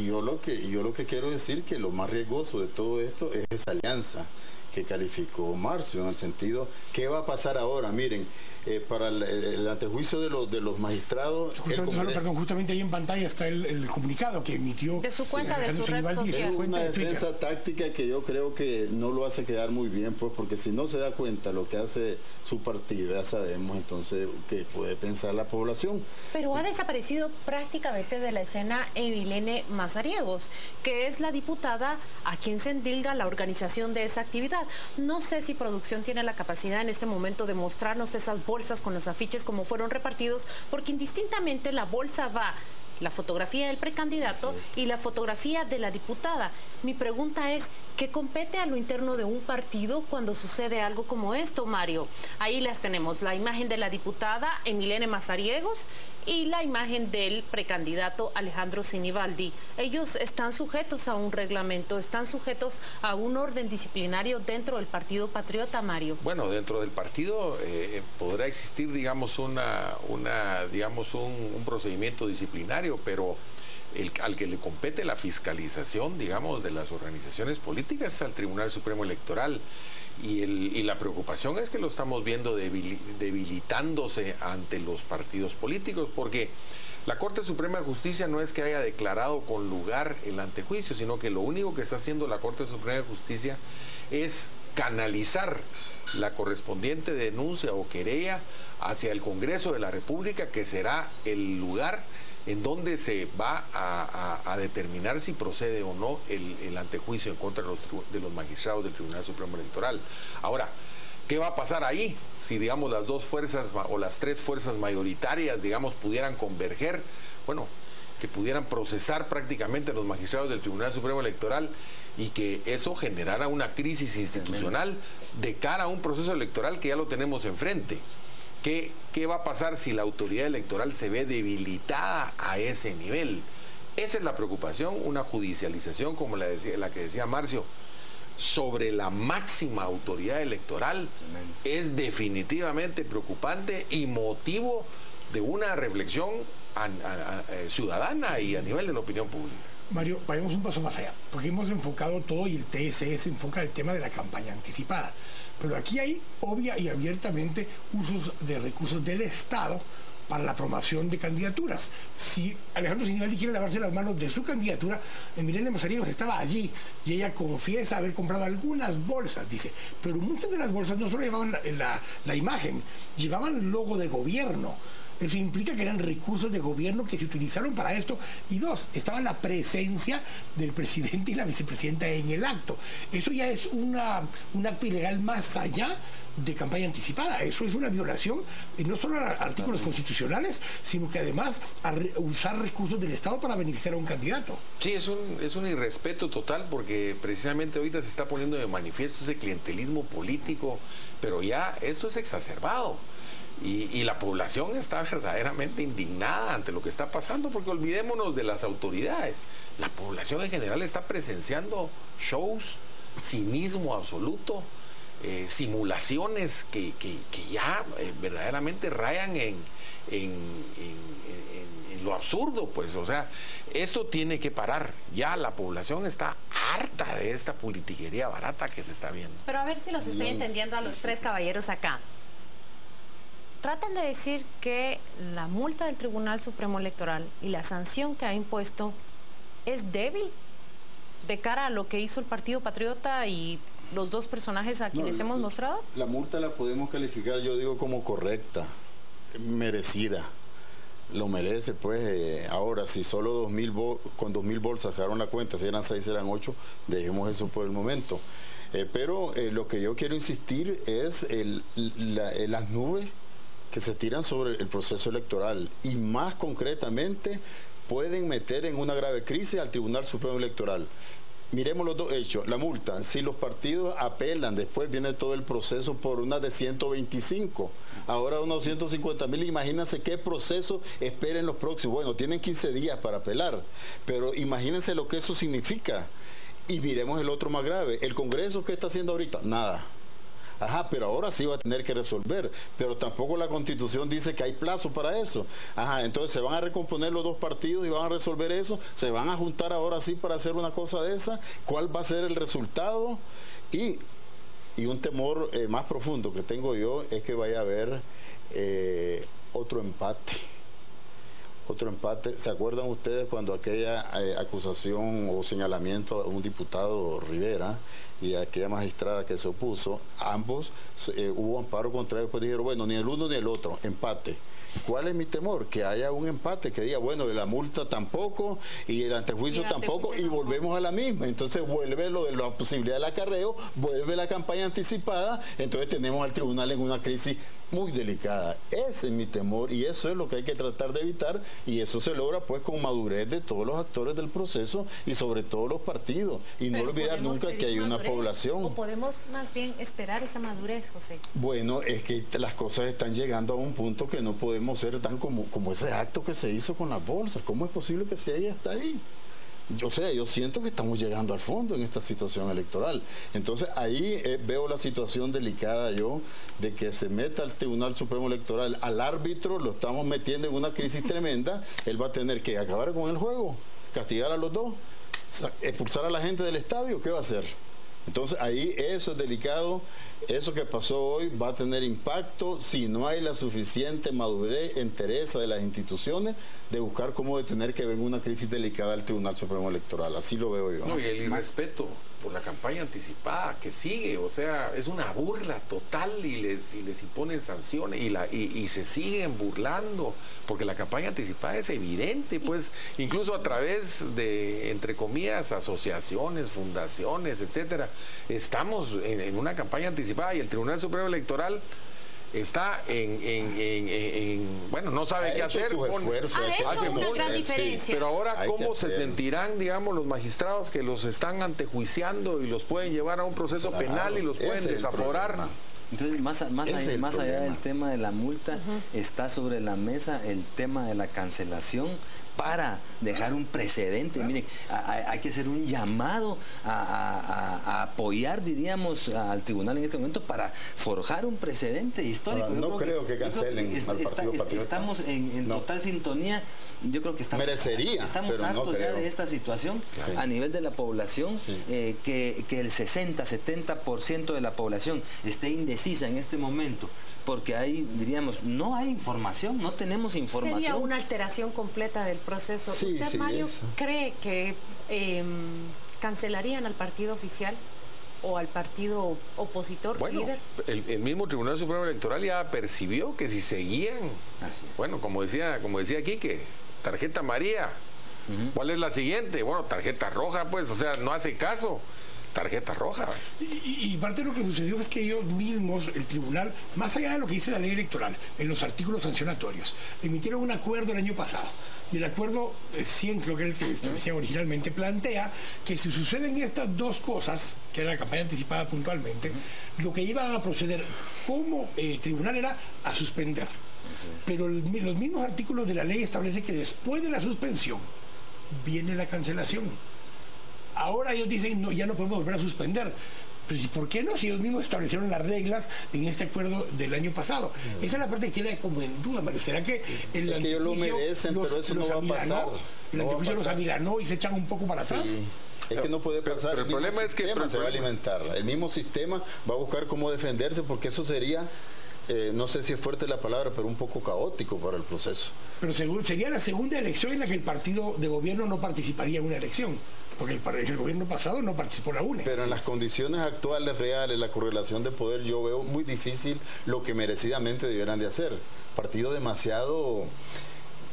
S19: yo lo que quiero decir que lo más riesgoso de todo esto es esa alianza que calificó Marcio, en el sentido, ¿qué va a pasar ahora? Miren, para el antejuicio de los magistrados...
S14: Justamente ahí en pantalla está el comunicado que emitió...
S15: De su cuenta, de su red social.
S19: Es una defensa táctica que yo creo que no lo hace quedar muy bien, pues, porque si no se da cuenta lo que hace su partido, ya sabemos entonces qué puede pensar la población.
S15: Pero ha desaparecido prácticamente de la escena Emilene Mazariegos, que es la diputada a quien se endilga la organización de esa actividad. No sé si producción tiene la capacidad en este momento de mostrarnos esas bolsas con los afiches como fueron repartidos, porque indistintamente la bolsa va la fotografía del precandidato y la fotografía de la diputada. Mi pregunta es, ¿qué compete a lo interno de un partido cuando sucede algo como esto, Mario? Ahí las tenemos, la imagen de la diputada Emilene Mazariegos y la imagen del precandidato Alejandro Sinibaldi. Ellos están sujetos a un reglamento, están sujetos a un orden disciplinario dentro del Partido Patriota, Mario.
S18: Bueno, dentro del partido podrá existir, digamos, un procedimiento disciplinario, pero al que le compete la fiscalización, digamos, de las organizaciones políticas es al Tribunal Supremo Electoral. Y la preocupación es que lo estamos viendo debilitándose ante los partidos políticos, porque la Corte Suprema de Justicia no es que haya declarado con lugar el antejuicio, sino que lo único que está haciendo la Corte Suprema de Justicia es canalizar la correspondiente denuncia o querella hacia el Congreso de la República, que será el lugar en donde se va a determinar si procede o no el antejuicio en contra de los magistrados del Tribunal Supremo Electoral. Ahora, ¿qué va a pasar ahí? Si, digamos, las dos fuerzas o las tres fuerzas mayoritarias, digamos, pudieran converger, bueno, que pudieran procesar prácticamente a los magistrados del Tribunal Supremo Electoral y que eso generara una crisis institucional de cara a un proceso electoral que ya lo tenemos enfrente. ¿Qué va a pasar si la autoridad electoral se ve debilitada a ese nivel? Esa es la preocupación, una judicialización como la que decía Marcio, sobre la máxima autoridad electoral es definitivamente preocupante y motivo de una reflexión ciudadana y a nivel de la opinión pública.
S14: Mario, vayamos un paso más allá, porque hemos enfocado todo y el TSE se enfoca el tema de la campaña anticipada. Pero aquí hay obvia y abiertamente usos de recursos del Estado para la promoción de candidaturas. Si Alejandro Sinibaldi quiere lavarse las manos de su candidatura, Emilene Mazariegos estaba allí y ella confiesa haber comprado algunas bolsas, dice, pero muchas de las bolsas no solo llevaban la imagen, llevaban el logo de gobierno. Eso implica que eran recursos de gobierno que se utilizaron para esto. Y dos, estaba la presencia del presidente y la vicepresidenta en el acto. Eso ya es un acto ilegal más allá de campaña anticipada. Eso es una violación no solo a artículos constitucionales, sino que además a usar recursos del Estado para beneficiar a un candidato.
S18: Sí, es un irrespeto total, porque precisamente ahorita se está poniendo de manifiesto ese clientelismo político, pero ya esto es exacerbado. Y la población está verdaderamente indignada ante lo que está pasando, porque olvidémonos de las autoridades. La población en general está presenciando shows, cinismo absoluto, simulaciones que ya verdaderamente rayan en lo absurdo, pues. O sea, esto tiene que parar. Ya la población está harta de esta politiquería barata que se está viendo.
S15: Pero a ver si los estoy entendiendo a los tres caballeros acá. Tratan de decir que la multa del Tribunal Supremo Electoral y la sanción que ha impuesto es débil de cara a lo que hizo el Partido Patriota y los dos personajes a quienes hemos mostrado.
S19: La multa la podemos calificar, yo digo, como correcta, merecida. Lo merece, pues. Ahora, si solo con 2.000 bolsas sacaron la cuenta, si eran 6, eran 8, dejemos eso por el momento. Pero lo que yo quiero insistir es las nubes que se tiran sobre el proceso electoral y más concretamente pueden meter en una grave crisis al Tribunal Supremo Electoral. Miremos los dos hechos. La multa, si los partidos apelan, después viene todo el proceso por una de 125, ahora unos 150.000, imagínense qué proceso esperen los próximos. Bueno, tienen 15 días para apelar, pero imagínense lo que eso significa. Y miremos el otro más grave, el Congreso, ¿qué está haciendo ahorita? Nada. Ajá, pero ahora sí va a tener que resolver. Pero tampoco la Constitución dice que hay plazo para eso. Ajá, entonces se van a recomponer los dos partidos y van a resolver eso. Se van a juntar ahora sí para hacer una cosa de esa. ¿Cuál va a ser el resultado? Y un temor más profundo que tengo yo es que vaya a haber otro empate. Otro empate. ¿Se acuerdan ustedes cuando aquella acusación o señalamiento a un diputado Rivera y a aquella magistrada que se opuso, ambos hubo amparo contrario, después dijeron, bueno, ni el uno ni el otro, empate? ¿Cuál es mi temor? Que haya un empate, que diga, bueno, la multa tampoco y el antejuicio tampoco, y volvemos a la misma. Entonces vuelve lo de la posibilidad del acarreo, vuelve la campaña anticipada, entonces tenemos al tribunal en una crisis muy delicada. Ese es mi temor y eso es lo que hay que tratar de evitar, y eso se logra pues con madurez de todos los actores del proceso y sobre todo los partidos, y no olvidar nunca que hay una población.
S15: ¿O podemos más bien esperar esa madurez, José?
S19: Bueno, es que las cosas están llegando a un punto que no podemos ser tan como ese acto que se hizo con las bolsas. ¿Cómo es posible que se haya hasta ahí? Yo siento que estamos llegando al fondo en esta situación electoral. Entonces ahí veo la situación delicada yo, de que se meta al Tribunal Supremo Electoral, al árbitro, lo estamos metiendo en una crisis tremenda. Él va a tener que acabar con el juego, castigar a los dos, expulsar a la gente del estadio. ¿Qué va a hacer? Entonces ahí eso es delicado. Eso que pasó hoy va a tener impacto si no hay la suficiente madurez, entereza de las instituciones de buscar cómo detener que venga una crisis delicada al Tribunal Supremo Electoral. Así lo veo yo.
S18: No, y el irrespeto por la campaña anticipada que sigue, o sea, es una burla total, y les imponen sanciones y se siguen burlando, porque la campaña anticipada es evidente, pues, incluso a través de, entre comillas, asociaciones, fundaciones, etcétera. Estamos en una campaña anticipada y el Tribunal Supremo Electoral está bueno, no sabe qué hacer.
S15: Hace una gran diferencia.
S18: Pero ahora, ¿cómo se sentirán, digamos, los magistrados que los están antejuiciando y los pueden llevar a un proceso penal y los pueden desaforar?
S17: Entonces, más allá del tema de la multa, está sobre la mesa el tema de la cancelación para dejar un precedente. Miren, hay que hacer un llamado a apoyar, diríamos, al tribunal en este momento para forjar un precedente histórico.
S19: No creo que cancelen al Partido Patriota.
S17: Estamos en total sintonía. Yo creo que estamos hartos ya de esta situación a nivel de la población, que el 60-70% de la población esté indecisa en este momento, porque hay, diríamos, no hay información, no tenemos información.
S15: Sería una alteración completa del proceso. ¿Usted, Mario, cree que cancelarían al partido oficial o al partido opositor, líder?
S18: El mismo Tribunal Supremo Electoral ya percibió que si seguían, bueno, como decía Quique, tarjeta amarilla. ¿Cuál es la siguiente? Bueno, tarjeta roja, pues, o sea, no hace caso. Tarjeta roja.
S14: Y parte de lo que sucedió es que ellos mismos, el tribunal, más allá de lo que dice la ley electoral, en los artículos sancionatorios, emitieron un acuerdo el año pasado. Y el acuerdo 100, creo que es el que establecía originalmente, plantea que si suceden estas dos cosas, que era la campaña anticipada puntualmente, lo que iban a proceder como tribunal era a suspender. Pero los mismos artículos de la ley establecen que después de la suspensión viene la cancelación. Ahora ellos dicen, no, ya no podemos volver a suspender. Pues, ¿y por qué no? Si ellos mismos establecieron las reglas en este acuerdo del año pasado. Esa es la parte que queda como en duda, Mario. ¿Será que el
S19: que ellos lo merecen, pero eso no va a pasar?
S14: El antejuicio los amilanó y se echan un poco para atrás.
S19: Es que no puede pasar.
S18: Pero el problema es que
S19: se va a alimentar. El mismo sistema va a buscar cómo defenderse, porque eso sería... no sé si es fuerte la palabra, pero un poco caótico para el proceso.
S14: Pero sería la segunda elección en la que el partido de gobierno no participaría en una elección, porque el gobierno pasado no participó en la UNE.
S19: Pero en las condiciones actuales, reales, la correlación de poder, yo veo muy difícil lo que merecidamente debieran de hacer. Partido demasiado...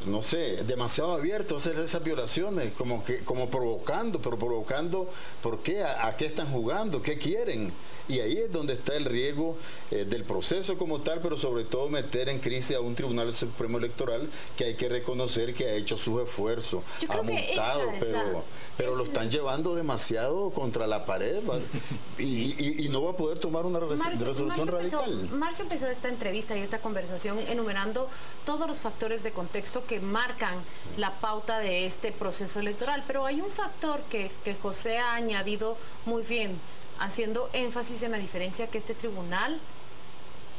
S19: no sé, demasiado abierto a hacer esas violaciones, como provocando, pero provocando, ¿por qué? ¿A qué están jugando? ¿Qué quieren? Y ahí es donde está el riesgo del proceso como tal, pero sobre todo meter en crisis a un Tribunal Supremo Electoral que hay que reconocer que ha hecho sus esfuerzos, ha multado, pero lo están llevando demasiado contra la pared y no va a poder tomar una resolución radical.
S15: Marcio empezó esta entrevista y esta conversación enumerando todos los factores de contexto que marcan la pauta de este proceso electoral, pero hay un factor que José ha añadido muy bien haciendo énfasis en la diferencia que este tribunal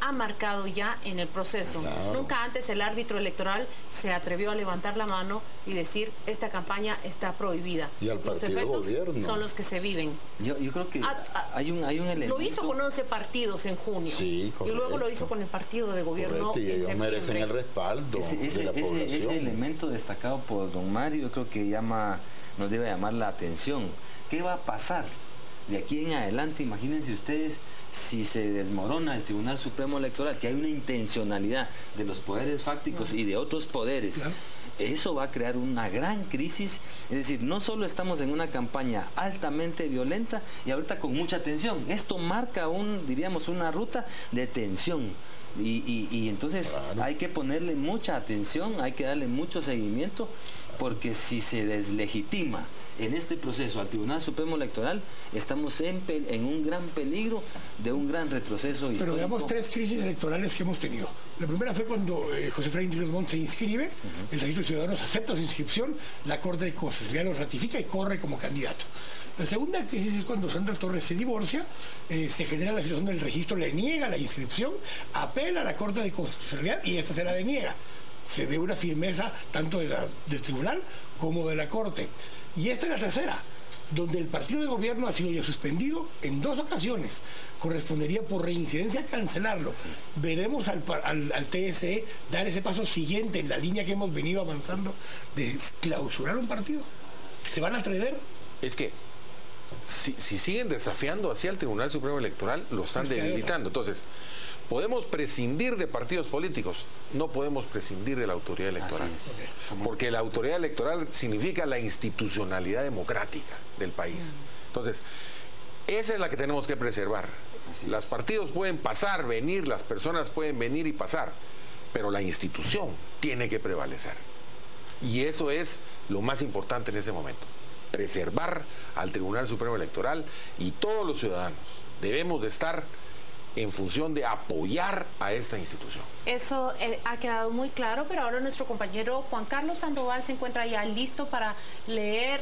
S15: ha marcado ya en el proceso. Claro. Nunca antes el árbitro electoral se atrevió a levantar la mano y decir esta campaña está prohibida.
S19: Y al
S15: los efectos son los que se viven.
S17: Yo creo que hay un elemento.
S15: Lo hizo con 11 partidos en junio.
S19: Sí,
S15: y luego lo hizo con el partido de gobierno
S19: y ellos
S15: en
S19: merecen el respaldo de la población.
S17: Ese elemento destacado por don Mario, yo creo que nos debe llamar la atención. ¿Qué va a pasar de aquí en adelante? Imagínense ustedes si se desmorona el Tribunal Supremo Electoral, que hay una intencionalidad de los poderes fácticos y de otros poderes. Claro. Eso va a crear una gran crisis. Es decir, no solo estamos en una campaña altamente violenta y ahorita con mucha tensión. Esto marca diríamos, una ruta de tensión. Y entonces claro, hay que ponerle mucha atención, hay que darle mucho seguimiento, porque si se deslegitima en este proceso al Tribunal Supremo Electoral, estamos en un gran peligro de un gran retroceso histórico.
S14: Pero veamos 3 crisis electorales que hemos tenido. La primera fue cuando José Efraín Ríos Montt se inscribe, el Registro de Ciudadanos acepta su inscripción, la Corte de Constitucionalidad lo ratifica y corre como candidato. La segunda crisis es cuando Sandra Torres se divorcia, se genera la situación del registro, le niega la inscripción, apela a la Corte de Constitucionalidad y esta se la deniega. Se ve una firmeza tanto del tribunal como de la Corte. Y esta es la tercera, donde el partido de gobierno ha sido ya suspendido en 2 ocasiones. Correspondería por reincidencia cancelarlo. Veremos al TSE dar ese paso siguiente en la línea que hemos venido avanzando de clausurar un partido. ¿Se van a atrever?
S18: Es que si siguen desafiando hacia el Tribunal Supremo Electoral, lo están debilitando. Entonces, podemos prescindir de partidos políticos, no podemos prescindir de la autoridad electoral. Porque la autoridad electoral significa la institucionalidad democrática del país. Entonces, esa es la que tenemos que preservar. Los partidos pueden pasar, venir, las personas pueden venir y pasar, pero la institución tiene que prevalecer. Y eso es lo más importante en ese momento. Preservar al Tribunal Supremo Electoral, y todos los ciudadanos debemos de estar en función de apoyar a esta institución.
S15: Eso ha quedado muy claro, pero ahora nuestro compañero Juan Carlos Sandoval se encuentra ya listo para leer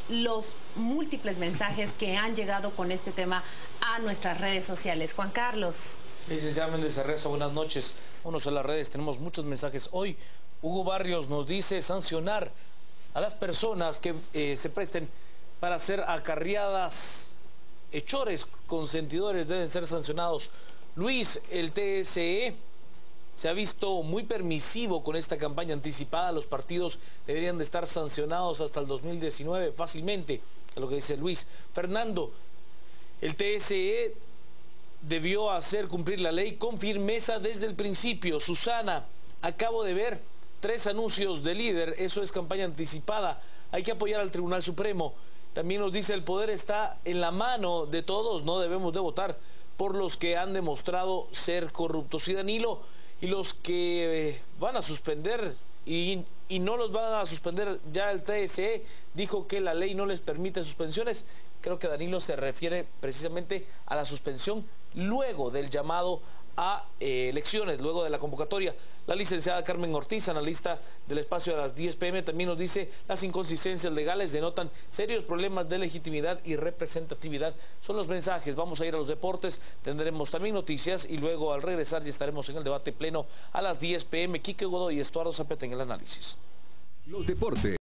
S15: los múltiples mensajes que han llegado con este tema a nuestras redes sociales. Juan Carlos.
S1: Licenciada Méndez Arreza, buenas noches. Vámonos a las redes, tenemos muchos mensajes. Hoy Hugo Barrios nos dice sancionar a las personas que se presten para ser acarreadas. Hechores consentidores deben ser sancionados. Luis, el TSE se ha visto muy permisivo con esta campaña anticipada. Los partidos deberían de estar sancionados hasta el 2019 fácilmente, es lo que dice Luis. Fernando, el TSE debió hacer cumplir la ley con firmeza desde el principio. Susana, acabo de ver 3 anuncios de líder, eso es campaña anticipada. Hay que apoyar al Tribunal Supremo. También nos dice, el poder está en la mano de todos, no debemos de votar por los que han demostrado ser corruptos. Y Danilo, y los que van a suspender y no los van a suspender, ya el TSE dijo que la ley no les permite suspensiones. Creo que Danilo se refiere precisamente a la suspensión luego del llamado a elecciones, luego de la convocatoria. La licenciada Carmen Ortiz, analista del espacio a las 10 p.m, también nos dice, las inconsistencias legales denotan serios problemas de legitimidad y representatividad. Son los mensajes. Vamos a ir a los deportes, tendremos también noticias y luego al regresar ya estaremos en el debate pleno a las 10 p.m. Quique Godoy y Estuardo Zapeta en el análisis.
S2: Los deportes